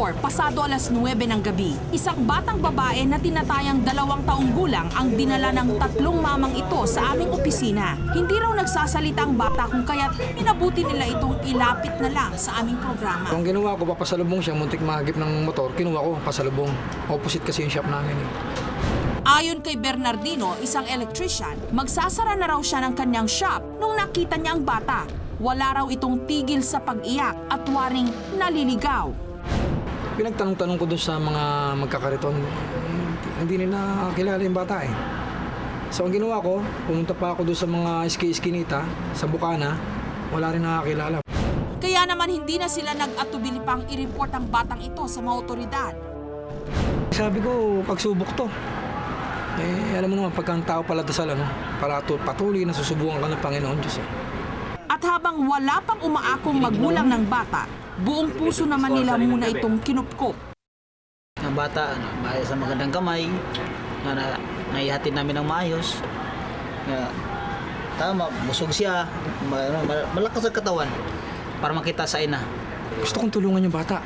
Oktubre, pasado alas 9 ng gabi, isang batang babae na tinatayang 2 taong gulang ang dinala ng 3 mamang ito sa aming opisina. Hindi raw nagsasalita ang bata kung kaya't minabuti nila itong ilapit na lang sa aming programa. Ang ginawa ko, papasalubong siya, muntik mahagip ng motor, kinuha ko, pasalubong. Opposite kasi yung shop namin eh. Ayon kay Bernardino, isang electrician, magsasara na raw siya ng kanyang shop nung nakita niya ang bata. Wala raw itong tigil sa pag-iyak at waring naliligaw. Pinagtanong-tanong ko doon sa mga magkakariton, hindi nila kilala yung bata eh. So ang ginawa ko, pumunta pa ako doon sa mga iski-iskinita, sa Bukana, wala rin nakakilala. Kaya naman hindi na sila nag-atubili pang i-report ang batang ito sa mga otoridad. Sabi ko, pagsubok to. Eh, alam mo naman, pagka ang tao pala dasal, patuloy na susubukan ka ng Panginoon Diyos eh. At habang wala pang umaakong magulang ng bata, buong puso naman nila muna itong kinupkop. Ang bata, sa magandang kamay, naihatid namin ng maayos. Tama, busog siya, malakas ang katawan para makita sa ina. Gusto kong tulungan yung bata.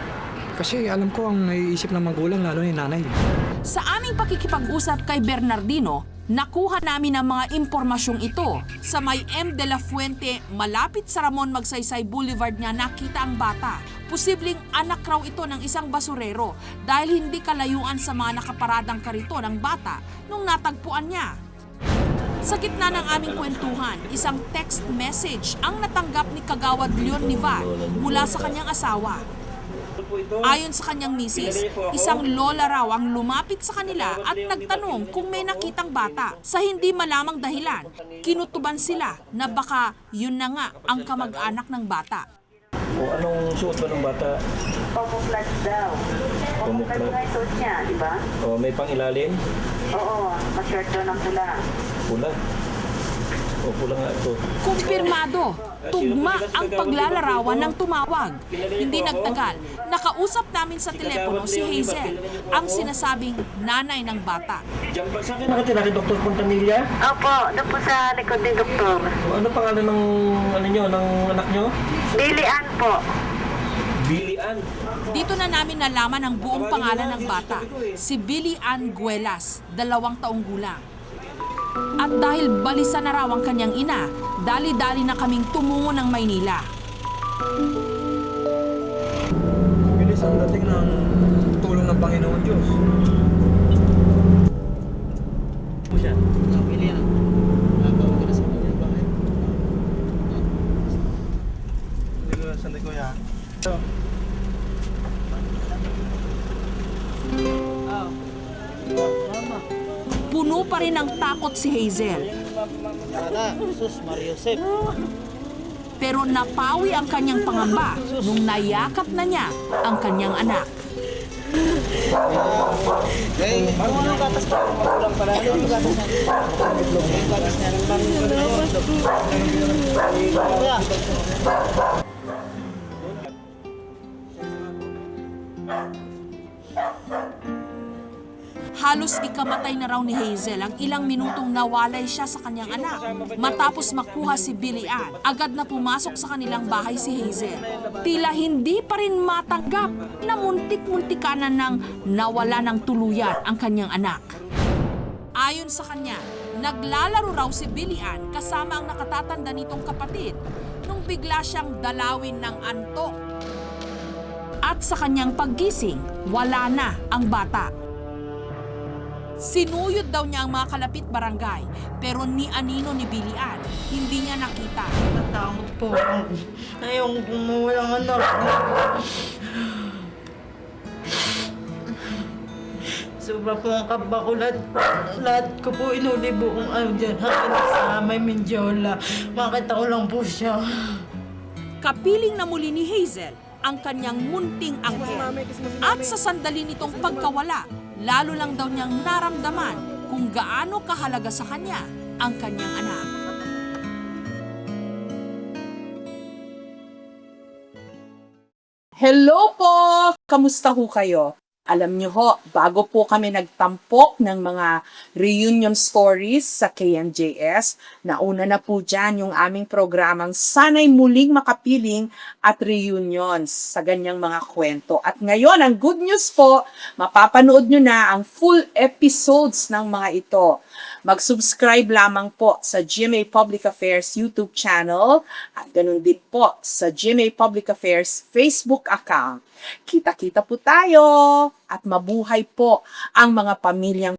Kasi alam ko ang naiisip ng magulang, lalo ni nanay. Sa aming pakikipag-usap kay Bernardino, nakuha namin ang mga impormasyong ito. Sa may M. de la Fuente, malapit sa Ramon Magsaysay Boulevard niya nakita ang bata. Posibleng anak raw ito ng isang basurero dahil hindi kalayuan sa mga nakaparadang kariton ng bata nung natagpuan niya. Sa gitna ng aming kwentuhan, isang text message ang natanggap ni Kagawad Leon Nival mula sa kanyang asawa. Ayon sa kanyang misis, isang lola raw ang lumapit sa kanila at nagtanong kung may nakitang bata. Sa hindi malamang dahilan, kinutuban sila na baka yun na nga ang kamag-anak ng bata. O anong suot ba ng bata? Camouflage daw. Camouflage nga isuot niya, di ba? O may pangilalim? Oo, ma-shirt daw ng pula. Pula? O pula nga ito. Kumpirmado, tugma ang paglalarawan ng tumawag. Hindi nagtagal, nakausap namin sa telepono si Hazel, ang sinasabing nanay ng bata. Saan kayo nakatira kay Dr. Pontanilla? Opo, doon po sa likod ni Doktor. O ano pangalan ng ng anak nyo? Billy Ann po. Billy Ann. Dito na namin nalaman ang buong pangalan ng bata, si Billy Ann Guelas, 2 taong gulang. At dahil balisa na raw ang kanyang ina, dali-dali na kaming tumungo ng Maynila. Bilis ang dating ng tulong ng Panginoon Diyos. Po siya. Pili yan. Nakakawag ka na sa mga bahay. Sandali ko yan. Puno pa rin ng takot si Hazel. Jesus, Mariosep. Pero napawi ang kanyang pangamba nung nayakap na niya ang kanyang anak. Hey, anong gatas pa? Magulang pala. Ano yung gatas niya? Yung gatas niya. Kuya. Halos ikamatay na raw ni Hazel ang ilang minutong nawalay siya sa kanyang anak. Matapos makuha si Billy Ann, agad na pumasok sa kanilang bahay si Hazel. Tila hindi pa rin matanggap na muntik-muntikanan ng nawala ng tuluyan ang kanyang anak. Ayon sa kanya, naglalaro raw si Billy Ann kasama ang nakatatanda nitong kapatid nung bigla siyang dalawin ng antok. At sa kanyang paggising, wala na ang bata. Sinuyod daw niya ang mga kalapit barangay, pero ni Anino ni Billy Ann, hindi niya nakita. Natakot po ako. Ayong kumulang anak ko. Sobra po ang kaba ko. Lahat ko po inuli buong dyan. Hanggang sa may Mindiola. Makita ko lang po siya. Kapiling na muli ni Hazel ang kanyang munting anghel. At sa sandali nitong pagkawala, lalo lang daw niyang naramdaman kung gaano kahalaga sa kanya ang kanyang anak. Hello po! Kamusta ho kayo? Alam nyo ho, bago po kami nagtampok ng mga reunion stories sa KMJS, nauna na po dyan yung aming programang Sana'y Muling Makapiling at Reunions sa ganyang mga kwento. At ngayon, ang good news po, mapapanood nyo na ang full episodes ng mga ito. Mag-subscribe lamang po sa GMA Public Affairs YouTube channel at ganun din po sa GMA Public Affairs Facebook account. Kita-kita po tayo at mabuhay po ang mga pamilyang